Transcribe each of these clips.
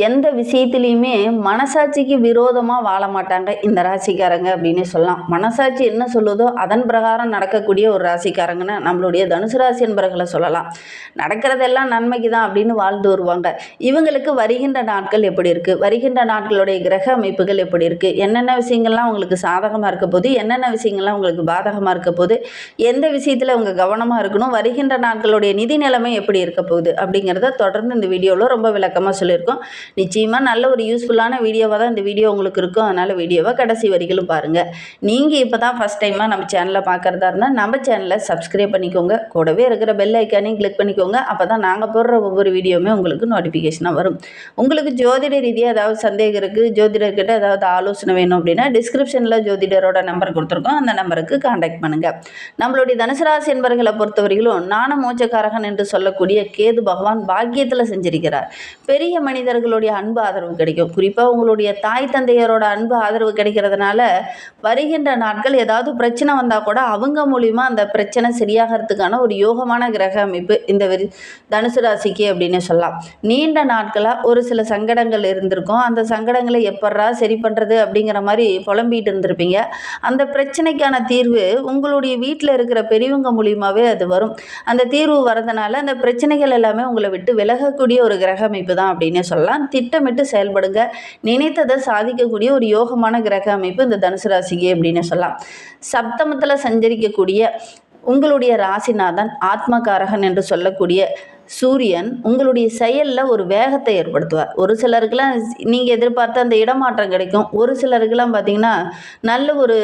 எந்த விஷயத்துலையுமே மனசாட்சிக்கு விரோதமாக வாழ மாட்டாங்க இந்த ராசிக்காரங்க அப்படின்னு சொல்லலாம். மனசாட்சி என்ன சொல்லுதோ அதன் பிரகாரம் நடக்கக்கூடிய ஒரு ராசிக்காரங்கன்னு நம்மளுடைய தனுசு ராசி என்பர்களை சொல்லலாம். நடக்கிறதெல்லாம் நன்மைக்கு தான் அப்படின்னு வாழ்ந்து வருவாங்க. இவங்களுக்கு வருகின்ற நாட்கள் எப்படி இருக்குது, வருகின்ற நாட்களுடைய கிரக அமைப்புகள் எப்படி இருக்குது, என்னென்ன விஷயங்கள்லாம் உங்களுக்கு சாதகமாக இருக்க போது, என்னென்ன விஷயங்கள்லாம் உங்களுக்கு பாதகமாக இருக்க போது, எந்த விஷயத்தில் அவங்க கவனமாக இருக்கணும், வருகின்ற நாட்களுடைய நிதி நிலைமை எப்படி இருக்க போகுது அப்படிங்கிறத தொடர்ந்து இந்த வீடியோவில் ரொம்ப விளக்கமாக சொல்லியிருக்கோம். நிச்சயமாக நல்ல ஒரு யூஸ்ஃபுல்லான வீடியோவாக தான் இந்த வீடியோ உங்களுக்கு இருக்கும். அதனால் வீடியோவை கடைசி வரைக்கும் பாருங்கள். நீங்கள் இப்போ தான் ஃபஸ்ட் டைமாக நம்ம சேனலை பார்க்குறதா இருந்தால் நம்ம சேனலை சப்ஸ்கிரைப் பண்ணிக்கோங்க. கூடவே இருக்கிற பெல் ஐக்கானையும் கிளிக் பண்ணிக்கோங்க. அப்போ தான் நாங்கள் போடுற ஒவ்வொரு வீடியோவுமே உங்களுக்கு நோட்டிஃபிகேஷனாக வரும். உங்களுக்கு ஜோதிட ரீதியாக ஏதாவது சந்தேகம் இருக்குது, ஜோதிடர்கிட்ட ஏதாவது ஆலோசனை வேணும் அப்படின்னா டிஸ்கிரிப்ஷனில் ஜோதிடரோட நம்பர் கொடுத்துருக்கோம். அந்த நம்பருக்கு கான்டாக்ட் பண்ணுங்கள். நம்மளுடைய தனுசு ராசி என்பர்களை பொறுத்தவரையிலும் ஞான மோட்சக்காரகன் என்று சொல்லக்கூடிய கேது பகவான் பாக்கியத்தில் செஞ்சிருக்கிறார். பெரிய மனிதர்களுடைய அன்பு ஆதரவு கிடைக்கும். குறிப்பாக உங்களுடைய தாய் தந்தையரோட அன்பு ஆதரவு கிடைக்கிறதுனால வருகின்ற நாட்கள் ஏதாவது பிரச்சனை வந்தால் கூட அவங்க மூலிமா அந்த பிரச்சனை சரியாகிறதுக்கான ஒரு யோகமான கிரக அமைப்பு இந்த தனுசு ராசிக்கு அப்படின்னு சொல்லலாம். நீண்ட நாட்களாக ஒரு சில சங்கடங்கள் இருந்திருக்கும். அந்த சங்கடங்களை எப்பட்றா சரி பண்ணுறது அப்படிங்கிற மாதிரி புலம்பிகிட்டு இருந்திருப்பீங்க. அந்த பிரச்சனைக்கான தீர்வு உங்களுடைய வீட்டில் இருக்கிற பெரியவங்க மூலியமாகவே அது வரும். அந்த தீர்வு வரதுனால அந்த பிரச்சனைகள் எல்லாமே உங்களை விட்டு விலகக்கூடிய ஒரு கிரக அமைப்பு தான் அப்படின்னே சொல்லலாம். திட்டமிட்டு செயல்படுங்க. நினைத்ததை சாதிக்கக்கூடிய ஒரு யோகமான கிரக அமைப்பு இந்த தனுசு ராசிக்கு அப்படின்னு சொல்லலாம். சப்தமத்தில் சஞ்சரிக்கக்கூடிய உங்களுடைய ராசிநாதன் ஆத்மகாரகன் என்று சொல்லக்கூடிய சூரியன் உங்களுடைய செயலில் ஒரு வேகத்தை ஏற்படுத்துவார். ஒரு சிலருக்கெல்லாம் நீங்கள் எதிர்பார்த்த அந்த இடமாற்றம் கிடைக்கும். ஒரு சிலருக்கெல்லாம் பார்த்திங்கன்னா நல்ல ஒரு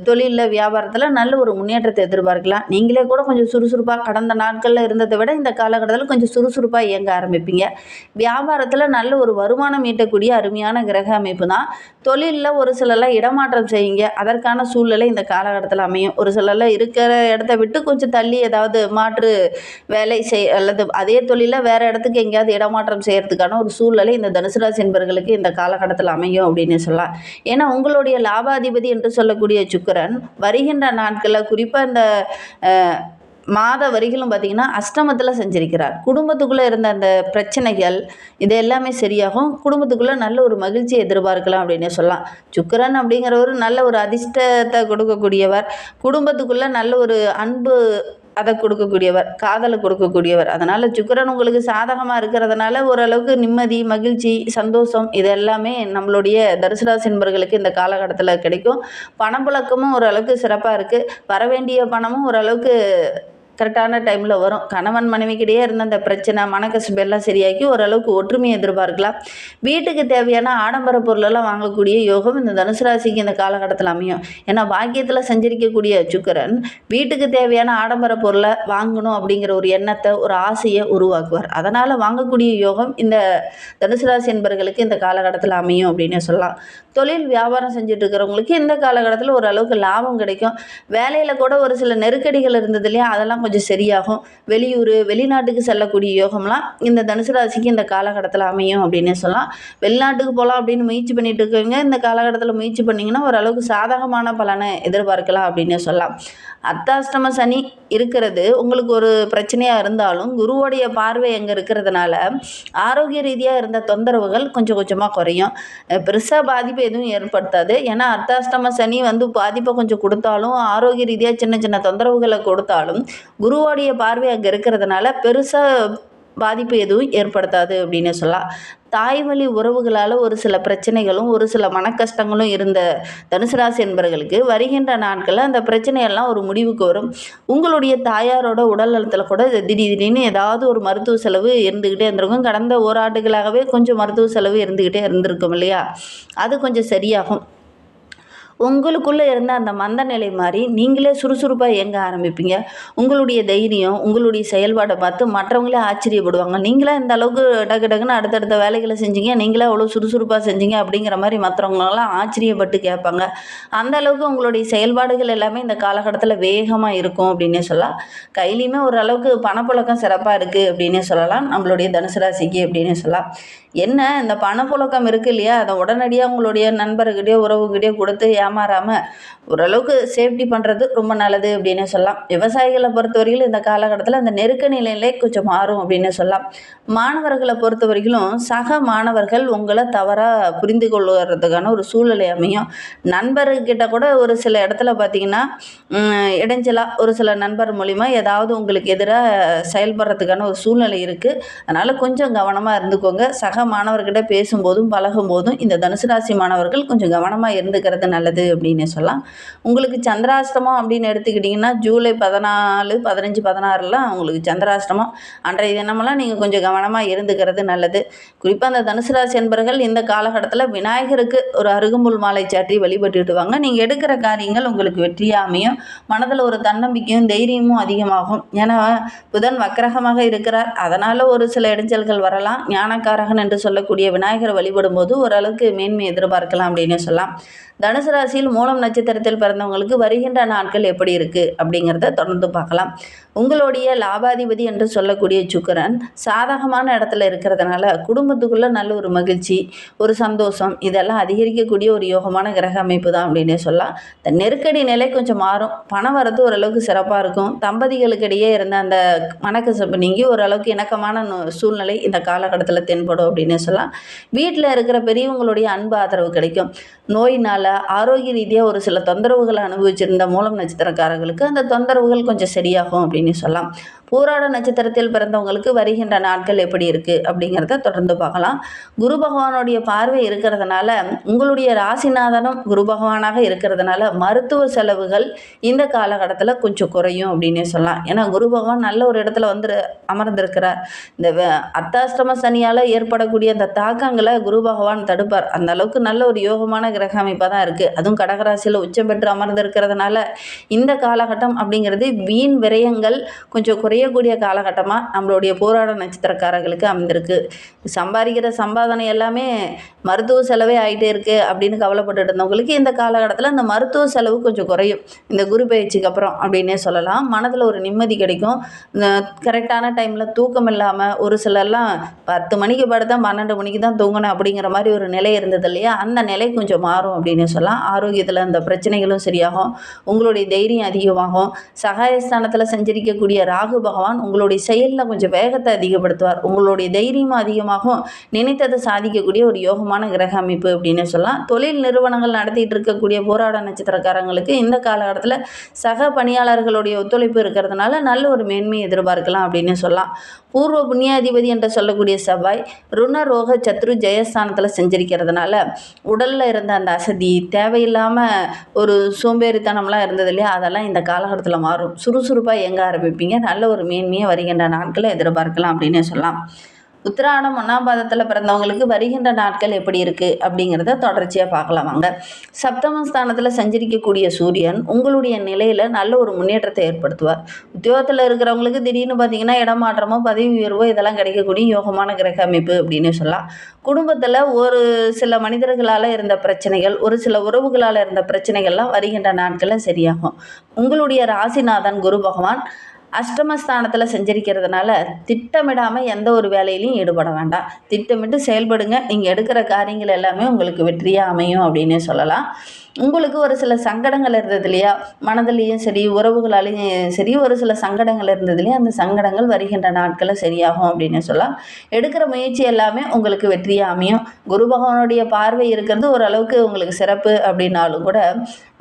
தொழிலில் வியாபாரத்தில் நல்ல ஒரு முன்னேற்றத்தை எதிர்பார்க்கலாம். நீங்களே கூட கொஞ்சம் சுறுசுறுப்பாக கடந்த நாட்களில் இருந்ததை விட இந்த காலகட்டத்தில் கொஞ்சம் சுறுசுறுப்பாக இயங்க ஆரம்பிப்பீங்க. வியாபாரத்தில் நல்ல ஒரு வருமானம் ஈட்டக்கூடிய அருமையான கிரக அமைப்பு தான். தொழிலில் ஒரு சிலர்லாம் இடமாற்றம் செய்யுங்க. அதற்கான சூழ்நிலை இந்த காலகட்டத்தில் அமையும். ஒரு சிலர்லாம் இருக்கிற இடத்த விட்டு கொஞ்சம் தள்ளி ஏதாவது மாற்று வேலை அல்லது அதே தொழில வேறு இடத்துக்கு எங்கேயாவது இடமாற்றம் செய்கிறதுக்கான ஒரு சூழ்நிலை இந்த தனுசு ராசி என்பவர்களுக்கு இந்த காலகட்டத்தில் அமையும் அப்படின்னு சொல்லலாம். ஏன்னா உங்களுடைய லாபாதிபதி என்று சொல்லக்கூடிய சுக்கிரன் வருகின்ற நாட்களில் குறிப்பாக இந்த மாத வரிகளும் பார்த்திங்கன்னா அஷ்டமத்தில் செஞ்சிருக்கிறார். குடும்பத்துக்குள்ளே இருந்த அந்த பிரச்சனைகள் இது எல்லாமே சரியாகும். குடும்பத்துக்குள்ளே நல்ல ஒரு மகிழ்ச்சியை எதிர்பார்க்கலாம் அப்படின்னு சொல்லலாம். சுக்கிரன் அப்படிங்கிறவர் நல்ல ஒரு அதிர்ஷ்டத்தை கொடுக்கக்கூடியவர். குடும்பத்துக்குள்ளே நல்ல ஒரு அன்பு அதை கொடுக்கக்கூடியவர், காதலை கொடுக்கக்கூடியவர். அதனால் சுக்கிரன் உங்களுக்கு சாதகமாக இருக்கிறதுனால ஓரளவுக்கு நிம்மதி, மகிழ்ச்சி, சந்தோஷம் இது எல்லாமே நம்மளுடைய தனுசு ராசி என்பவர்களுக்கு இந்த காலகட்டத்தில் கிடைக்கும். பணப்புழக்கமும் ஓரளவுக்கு சிறப்பாக இருக்குது. வரவேண்டிய பணமும் ஓரளவுக்கு கரெக்டான டைமில் வரும். கணவன் மனைவிக்கிடையே இருந்த அந்த பிரச்சனை மனக்கஷ்டம் எல்லாம் சரியாக்கி ஓரளவுக்கு ஒற்றுமையை எதிர்பார்க்கலாம். வீட்டுக்கு தேவையான ஆடம்பர பொருளெல்லாம் வாங்கக்கூடிய யோகம் இந்த தனுசு ராசிக்கு இந்த காலகட்டத்தில் அமையும். ஏன்னா பாக்கியத்தில் சஞ்சரிக்கக்கூடிய சுக்கிரன் வீட்டுக்கு தேவையான ஆடம்பர பொருளை வாங்கணும் அப்படிங்கிற ஒரு எண்ணத்தை, ஒரு ஆசையை உருவாக்குவார். அதனால் வாங்கக்கூடிய யோகம் இந்த தனுசு ராசி என்பவர்களுக்கு இந்த காலகட்டத்தில் அமையும் அப்படின்னு சொல்லலாம். தொழில் வியாபாரம் செஞ்சுட்டு இருக்கிறவங்களுக்கு இந்த காலகட்டத்தில் ஓரளவுக்கு லாபம் கிடைக்கும். வேலையில் கூட ஒரு சில நெருக்கடிகள் இருந்தது இல்லையா, அதெல்லாம் கொஞ்சம் சரியாகும். வெளியூர் வெளிநாட்டுக்கு செல்லக்கூடிய யோகம்லாம் இந்த தனுசு ராசிக்கு இந்த காலகட்டத்தில் அமையும் அப்படின்னு சொல்லலாம். வெளிநாட்டுக்கு போகலாம் அப்படின்னு முயற்சி பண்ணிட்டு இருக்கவங்க இந்த காலகட்டத்தில் முயற்சி பண்ணிங்கன்னா ஓரளவுக்கு சாதகமான பலனை எதிர்பார்க்கலாம் அப்படின்னு சொல்லலாம். அர்த்தாஷ்டம சனி இருக்கிறது உங்களுக்கு ஒரு பிரச்சனையாக இருந்தாலும் குருவோடைய பார்வை எங்கே இருக்கிறதுனால ஆரோக்கிய ரீதியாக இருந்த தொந்தரவுகள் கொஞ்சம் கொஞ்சமாக குறையும். பெருசாக பாதிப்பு எதுவும் ஏற்படுத்தாது. ஏன்னா அர்த்தாஷ்டம சனி பாதிப்பை கொஞ்சம் கொடுத்தாலும் ஆரோக்கிய ரீதியாக சின்ன சின்ன தொந்தரவுகளை கொடுத்தாலும் குருவோடைய பார்வை அங்கே இருக்கிறதுனால பெருசாக பாதிப்பு எதுவும் ஏற்படுத்தாது அப்படின்னு சொல்லலாம். தாய்வழி உறவுகளால் ஒரு சில பிரச்சனைகளும் ஒரு சில மனக்கஷ்டங்களும் இருந்த தனுசு ராசி என்பவர்களுக்கு வருகின்ற நாட்களில் அந்த பிரச்சனையெல்லாம் ஒரு முடிவுக்கு வரும். உங்களுடைய தாயாரோட உடல் நலத்தில் கூட திடீர்னு ஏதாவது ஒரு மருத்துவ செலவு இருந்துக்கிட்டே இருந்திருக்கும். கடந்த ஓராண்டுகளாகவே கொஞ்சம் மருத்துவ செலவு இருந்துக்கிட்டே இருந்திருக்கும் இல்லையா, அது கொஞ்சம் சரியாகும். உங்களுக்குள்ளே இருந்த அந்த மந்த நிலை மாதிரி நீங்களே சுறுசுறுப்பாக இயங்க ஆரம்பிப்பீங்க. உங்களுடைய தைரியம், உங்களுடைய செயல்பாடை பார்த்து மற்றவங்களே ஆச்சரியப்படுவாங்க. நீங்களே இந்த அளவுக்கு டக்கு டக்குன்னு அடுத்தடுத்த வேலைகளை செஞ்சீங்க, நீங்களே அவ்வளோ சுறுசுறுப்பாக செஞ்சீங்க அப்படிங்கிற மாதிரி மற்றவங்களெல்லாம் ஆச்சரியப்பட்டு கேட்பாங்க. அந்த அளவுக்கு உங்களுடைய செயல்பாடுகள் எல்லாமே இந்த காலகட்டத்தில் வேகமாக இருக்கும் அப்படின்னே சொல்லலாம். கையிலையுமே ஓரளவுக்கு பணப்புழக்கம் சிறப்பாக இருக்குது அப்படின்னே சொல்லலாம் நம்மளுடைய தனுசு ராசிக்கு அப்படின்னே சொல்லலாம். என்ன இந்த பணப்புழக்கம் இருக்குது இல்லையா, அதை உடனடியாக உங்களுடைய நண்பர்கிட்டயோ உறவுகிட்டயோ கொடுத்து ஏமாறாமல் ஓரளவுக்கு சேஃப்டி பண்ணுறது ரொம்ப நல்லது அப்படின்னு சொல்லலாம். விவசாயிகளை பொறுத்தவரையிலும் இந்த காலகட்டத்தில் அந்த நெருக்க நிலையிலே கொஞ்சம் மாறும் அப்படின்னு சொல்லலாம். மாணவர்களை பொறுத்த வரைக்கும் சக மாணவர்கள் உங்களை தவறாக புரிந்து கொள்வதுக்கான ஒரு சூழ்நிலை அமையும். நண்பர்கிட்ட கூட ஒரு சில இடத்துல பார்த்தீங்கன்னா இடைஞ்சலாக ஒரு சில நண்பர் மூலிமா ஏதாவது உங்களுக்கு எதிராக செயல்படுறதுக்கான ஒரு சூழ்நிலை இருக்குது. அதனால் கொஞ்சம் கவனமாக இருந்துக்கோங்க. சக மாணவர்கிட்ட பேசும்போதும் பழகும்போதும் இந்த தனுசு ராசி மாணவர்கள் கொஞ்சம் கவனமாக இருந்துக்கிறது நல்லது அப்படின்னு சொல்லலாம். உங்களுக்கு சந்திராஷ்டமம் அப்படின்னு எடுத்துக்கிட்டிங்கன்னா ஜூலை 14, 15, 16லாம் உங்களுக்கு சந்திராஷ்டமம். அன்றைய தினமெல்லாம் நீங்கள் கொஞ்சம் கவனமாக இருந்துக்கிறது நல்லது. குறிப்பாக அந்த தனுசு ராசி என்பர்கள் இந்த காலகட்டத்தில் விநாயகருக்கு ஒரு அருகம்புல் மாலை சாற்றி வழிபட்டுட்டு வாங்க. நீங்கள் எடுக்கிற காரியங்கள் உங்களுக்கு வெற்றியாக அமையும். மனதில் ஒரு தன்னம்பிக்கையும் தைரியமும் அதிகமாகும். ஏன்னா புதன் வக்கிரகமாக இருக்கிறார். அதனால் ஒரு சில இடைஞ்சல்கள் வரலாம். ஞானக்காரகன் என்று சொல்லக்கூடிய விநாயகரை வழிபடும் போது ஓரளவுக்கு மேன்மை எதிர்பார்க்கலாம் அப்படின்னு சொல்லலாம். தனுசு ராசியில் மூலம் நட்சத்திரத்தில் பிறந்தவங்களுக்கு வருகின்ற நாட்கள் எப்படி இருக்குது அப்படிங்கிறத தொடர்ந்து பார்க்கலாம். உங்களுடைய லாபாதிபதி என்று சொல்லக்கூடிய சுக்கிரன் சாதகமான இடத்துல இருக்கிறதுனால குடும்பத்துக்குள்ளே நல்ல ஒரு மகிழ்ச்சி, ஒரு சந்தோஷம் இதெல்லாம் அதிகரிக்கக்கூடிய ஒரு யோகமான கிரக அமைப்பு தான் அப்படின்னே சொல்லலாம். இந்த நெருக்கடி நிலை கொஞ்சம் மாறும். பணம் வரது ஓரளவுக்கு சிறப்பாக இருக்கும். தம்பதிகளுக்கு இடையே இருந்த அந்த மனக்கசப்பு நீங்கி ஓரளவுக்கு இணக்கமான சூழ்நிலை இந்த காலகட்டத்தில் தென்படும் அப்படின்னு சொல்லலாம். வீட்டில் இருக்கிற பெரியவங்களுடைய அன்பு ஆதரவு கிடைக்கும். நோயினால் ஆரோக்கிய ரீதியாக ஒரு சில தொந்தரவுகளை அனுபவிச்சிருந்த மூலம் நட்சத்திரக்காரர்களுக்கு அந்த தொந்தரவுகள் கொஞ்சம் சரியாகும் அப்படின்னு சொல்லலாம். பூராட நட்சத்திரத்தில் பிறந்தவங்களுக்கு வருகின்ற நாட்கள் எப்படி இருக்குது அப்படிங்கிறத தொடர்ந்து பார்க்கலாம். குரு பகவானுடைய பார்வை இருக்கிறதுனால உங்களுடைய ராசிநாதனும் குரு பகவானாக இருக்கிறதுனால மருத்துவ செலவுகள் இந்த காலகட்டத்தில் கொஞ்சம் குறையும் அப்படின்னே சொல்லலாம். ஏன்னா குரு பகவான் நல்ல ஒரு இடத்துல வந்து அமர்ந்திருக்கிறார். இந்த அர்த்தாஷ்டம சனியால் ஏற்படக்கூடிய அந்த தாக்கங்களை குரு பகவான் தடுப்பார். அந்த அளவுக்கு நல்ல ஒரு யோகமான கிரக அமைப்பாக தான் இருக்குது. அதுவும் கடகராசியில் உச்சம் பெற்று அமர்ந்திருக்கிறதுனால இந்த காலகட்டம் அப்படிங்கிறது வீண் விரயங்கள் கொஞ்சம் குறையக்கூடிய காலகட்டமாக நம்மளுடைய போராட நட்சத்திரக்காரர்களுக்கு அமைந்திருக்கு. சம்பாதிக்கிற சம்பாதனை எல்லாமே மருத்துவ செலவே ஆகிட்டே இருக்குது அப்படின்னு கவலைப்பட்டு இருந்தவங்களுக்கு இந்த காலகட்டத்தில் அந்த மருத்துவ செலவு கொஞ்சம் குறையும் இந்த குரு பயிற்சிக்கு அப்புறம் அப்படின்னே சொல்லலாம். மனதில் ஒரு நிம்மதி கிடைக்கும். கரெக்டான டைமில் தூக்கம் இல்லாமல் ஒரு சிலர்லாம் 10 மணிக்கு படுத்தா 12 மணிக்கு தான் தூங்கணும் அப்படிங்கிற மாதிரி ஒரு நிலை இருந்தது இல்லையா, அந்த நிலை கொஞ்சம் மாறும் அப்படின்னு சொல்லலாம். ஆரோக்கியத்தில் அந்த பிரச்சனைகளும் சரியாகும். உங்களுடைய தைரியம் அதிகமாகும். சகாயஸ்தானத்தில் செஞ்சிருக்கக்கூடிய ராகு பகவான் உங்களுடைய செயலில் கொஞ்சம் வேகத்தை அதிகப்படுத்துவார். உங்களுடைய தைரியமும் அதிகமாகும். நினைத்ததை சாதிக்கக்கூடிய ஒரு யோகமான கிரக அமைப்பு அப்படின்னு சொல்லலாம். தொழில் நிறுவனங்கள் நடத்திட்டு இருக்கக்கூடிய போராட நட்சத்திரக்காரங்களுக்கு இந்த காலகட்டத்தில் சக பணியாளர்களுடைய ஒத்துழைப்பு இருக்கிறதுனால நல்ல ஒரு மேன்மை எதிர்பார்க்கலாம் அப்படின்னு சொல்லலாம். பூர்வ புண்ணியாதிபதி என்று சொல்லக்கூடிய செவ்வாய் ருணரோக சத்ரு ஜெயஸ்தானத்தில் செஞ்சிருக்கிறதுனால உடலில் இருந்த அந்த அசதி தேவையில்லாமல் ஒரு சோம்பேறித்தனம்லாம் இருந்தது இல்லையா, அதெல்லாம் இந்த காலகட்டத்தில் மாறும். சுறுசுறுப்பாக இயங்க ஆரம்பிப்பீங்க. நல்ல ஒரு மேன்மையை வருகின்ற நாட்களை எதிர்பார்க்கலாம் அப்படின்னே சொல்லலாம். உத்திராடம் 1ஆம் பாதத்தில் பிறந்தவங்களுக்கு வருகின்ற நாட்கள் எப்படி இருக்குது அப்படிங்கிறத தொடர்ச்சியாக பார்க்கலாம் வாங்க. சப்தம ஸ்தானத்தில் சஞ்சரிக்கக்கூடிய சூரியன் உங்களுடைய நிலையில் நல்ல ஒரு முன்னேற்றத்தை ஏற்படுத்துவார். உத்தியோகத்தில் இருக்கிறவங்களுக்கு திடீர்னு பார்த்திங்கன்னா இடமாற்றமோ பதவி உயர்வோ இதெல்லாம் கிடைக்கக்கூடிய யோகமான கிரக அமைப்பு அப்படின்னு சொல்லலாம். குடும்பத்தில் ஒரு சில மனிதர்களால் இருந்த பிரச்சனைகள், ஒரு சில உறவுகளால் இருந்த பிரச்சனைகள்லாம் வருகின்ற நாட்களில் சரியாகும். உங்களுடைய ராசிநாதன் குரு பகவான் அஷ்டமஸ்தானத்தில் செஞ்சிருக்கிறதுனால திட்டமிடாமல் எந்த ஒரு வேலையிலையும் ஈடுபட வேண்டாம். திட்டமிட்டு செயல்படுங்க. நீங்கள் எடுக்கிற காரியங்கள் எல்லாமே உங்களுக்கு வெற்றியாக அமையும் அப்படின்னு சொல்லலாம். உங்களுக்கு ஒரு சில சங்கடங்கள் இருந்தது இல்லையா, மனதிலையும் சரி உறவுகளாலேயும் சரி ஒரு சில சங்கடங்கள் இருந்தது இல்லையா, அந்த சங்கடங்கள் வருகின்ற நாட்களில் சரியாகும் அப்படின்னு சொல்லலாம். எடுக்கிற முயற்சி எல்லாமே உங்களுக்கு வெற்றியாக அமையும். குரு பகவானுடைய பார்வை இருக்கிறது ஓரளவுக்கு உங்களுக்கு சிறப்பு அப்படின்னாலும் கூட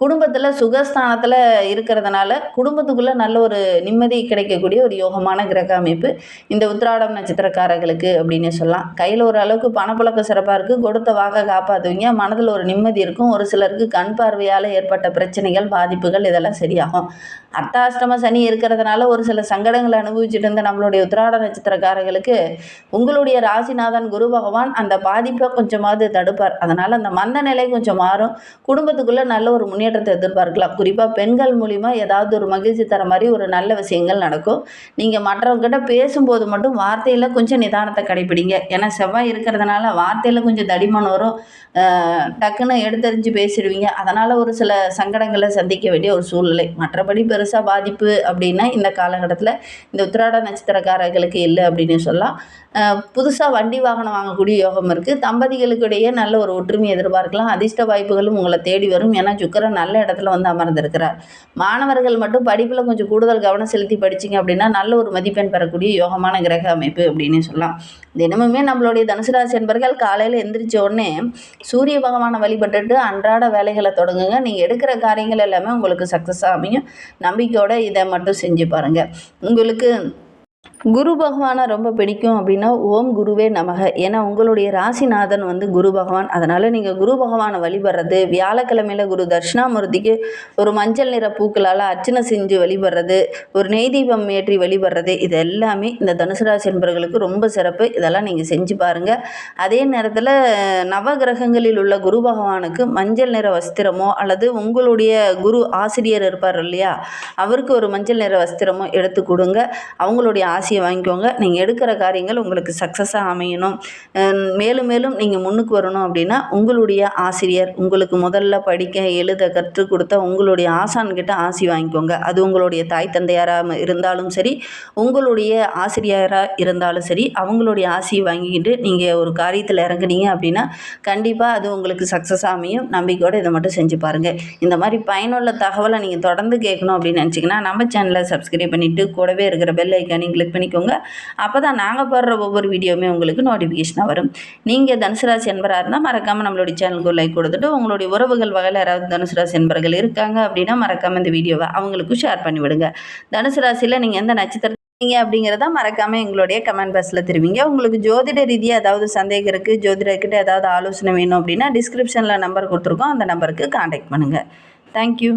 குடும்பத்தில் சுகஸ்தானத்தில் இருக்கிறதுனால குடும்பத்துக்குள்ளே நல்ல ஒரு நிம்மதி கிடைக்கக்கூடிய ஒரு யோகமான கிரக அமைப்பு இந்த உத்திராடம் நட்சத்திரக்காரர்களுக்கு அப்படின்னு சொல்லலாம். கையில் ஒரு அளவுக்கு பணப்புழக்கம் சிறப்பாக இருக்குது. கொடுத்த வாக்க காப்பாற்றுவீங்க. மனதில் ஒரு நிம்மதி இருக்கும். ஒரு சிலருக்கு கண் பார்வையால் ஏற்பட்ட பிரச்சனைகள் பாதிப்புகள் இதெல்லாம் சரியாகும். அர்த்தாஷ்டம சனி இருக்கிறதுனால ஒரு சில சங்கடங்களை அனுபவிச்சுட்டு இருந்த நம்மளுடைய உத்திராட நட்சத்திரக்காரர்களுக்கு உங்களுடைய ராசிநாதன் குரு பகவான் அந்த பாதிப்பை கொஞ்சமாவது தடுப்பார். அதனால் அந்த மந்த நிலை கொஞ்சம் மாறும். குடும்பத்துக்குள்ளே நல்ல ஒரு முன்னேற்றத்தை எதிர்பார்க்கலாம். குறிப்பாக பெண்கள் மூலிமா ஏதாவது ஒரு மகிழ்ச்சி தர மாதிரி ஒரு நல்ல விஷயங்கள் நடக்கும். நீங்கள் மற்றவங்ககிட்ட பேசும்போது மட்டும் வார்த்தையில் கொஞ்சம் நிதானத்தை கடைப்பிடிங்க. ஏன்னா செவ்வாய் இருக்கிறதுனால வார்த்தையில் கொஞ்சம் தடிமன் வரும். டக்குன்னு எடுத்தறிஞ்சு பேசிடுவீங்க. அதனால் ஒரு சில சங்கடங்களை சந்திக்க வேண்டிய ஒரு சூழ்நிலை. மற்றபடி பெருசாக பாதிப்பு அப்படின்னா இந்த காலகட்டத்தில் இந்த உத்திராட நட்சத்திரக்காரர்களுக்கு இல்லை அப்படின்னு சொல்லலாம். புதுசாக வண்டி வாகனம் வாங்கக்கூடிய யோகம் இருக்குது. தம்பதிகளுக்கிடையே நல்ல ஒரு ஒற்றுமை எதிர்பார்க்கலாம். அதிர்ஷ்ட வாய்ப்புகளும் உங்களை தேடி வரும். ஏன்னா சுக்கிரன் நல்ல இடத்துல வந்து அமர்ந்திருக்கிறார். மாணவர்கள் மட்டும் படிப்பில் கொஞ்சம் கூடுதல் கவனம் செலுத்தி படிச்சிங்க அப்படின்னா நல்ல ஒரு மதிப்பெண் பெறக்கூடிய யோகமான கிரக அமைப்பு அப்படின்னு சொல்லலாம். தினமுமே நம்மளுடைய தனுசு ராசி என்பர்கள் காலையில் எந்திரிச்ச உடனே சூரிய பகவானை வழிபட்டுட்டு அன்றாட வேலைகளை தொடங்குங்க. நீங்கள் எடுக்கிற காரியங்கள் எல்லாமே உங்களுக்கு சக்ஸஸாக அமையும். நம்பிக்கையோட இதை மட்டும் செஞ்சு பாருங்கள். உங்களுக்கு குரு பகவானை ரொம்ப பிடிக்கும் அப்படின்னா ஓம் குருவே நமக. ஏன்னா உங்களுடைய ராசிநாதன் வந்து குரு பகவான். அதனால் நீங்கள் குரு பகவானை வழிபடுறது, வியாழக்கிழமையில் குரு தட்சிணாமூர்த்திக்கு ஒரு மஞ்சள் நிற பூக்களால் அர்ச்சனை செஞ்சு வழிபடுறது, ஒரு நெய் தீபம் ஏற்றி வழிபடுறது, இது எல்லாமே இந்த தனுசு ராசி என்பவர்களுக்கு ரொம்ப சிறப்பு. இதெல்லாம் நீங்கள் செஞ்சு பாருங்கள். அதே நேரத்தில் நவகிரகங்களில் உள்ள குரு பகவானுக்கு மஞ்சள் நிற வஸ்திரமோ அல்லது உங்களுடைய குரு ஆசிரியர் இருப்பார் இல்லையா, அவருக்கு ஒரு மஞ்சள் நிற வஸ்திரமோ எடுத்து கொடுங்க. அவங்களுடைய ஆசையை வாங்கிக்கோங்க. நீங்கள் எடுக்கிற காரியங்கள் உங்களுக்கு சக்ஸஸாக அமையணும். மேலும் மேலும் நீங்கள் முன்னுக்கு வரணும் அப்படின்னா உங்களுடைய ஆசிரியர், உங்களுக்கு முதல்ல படிக்க எழுத கற்றுக் கொடுத்த உங்களுடைய ஆசான்கிட்ட ஆசி வாங்கிக்கோங்க. அது உங்களுடைய தாய் தந்தையாராக இருந்தாலும் சரி, உங்களுடைய ஆசிரியராக இருந்தாலும் சரி, அவங்களுடைய ஆசியை வாங்கிக்கிட்டு நீங்கள் ஒரு காரியத்தில் இறங்குனீங்க அப்படின்னா கண்டிப்பாக அது உங்களுக்கு சக்ஸஸாக அமையும். நம்பிக்கையோடு இதை மட்டும் செஞ்சு பாருங்கள். இந்த மாதிரி பயனுள்ள தகவலை நீங்கள் தொடர்ந்து கேட்கணும் அப்படின்னு நினச்சிங்கன்னா நம்ம சேனலை சப்ஸ்கிரைப் பண்ணிவிட்டு கூடவே இருக்கிற பெல் ஐக்கானையும் கிளிக் பண்ணிக்கோங்க. அப்போ தான் நாங்கள் போடுற ஒவ்வொரு வீடியோவுமே உங்களுக்கு நோட்டிஃபிகேஷனாக வரும். நீங்கள் தனுசு ராசி என்பராக இருந்தால் மறக்காமல் நம்மளுடைய சேனலுக்கு லைக் கொடுத்துட்டு உங்களுடைய உறவுகள் வகையில் யாராவது தனுசு ராசி என்பர்கள் இருக்காங்க அப்படின்னா மறக்காமல் இந்த வீடியோவை அவங்களுக்கும் ஷேர் பண்ணி விடுங்க. தனுசு ராசியில் நீங்கள் எந்த நட்சத்திரம் அப்படிங்கிறத மறக்காமல் எங்களுடைய கமெண்ட் பாக்ஸில் தெரிவிங்க. உங்களுக்கு ஜோதிட ரீதியாக ஏதாவது சந்தேகம் இருக்குது, ஜோதிடர்கிட்ட ஏதாவது ஆலோசனை வேணும் அப்படின்னா டிஸ்கிரிப்ஷனில் நம்பர் கொடுத்துருக்கோம். அந்த நம்பருக்கு கான்டாக்ட் பண்ணுங்கள். தேங்க்யூ.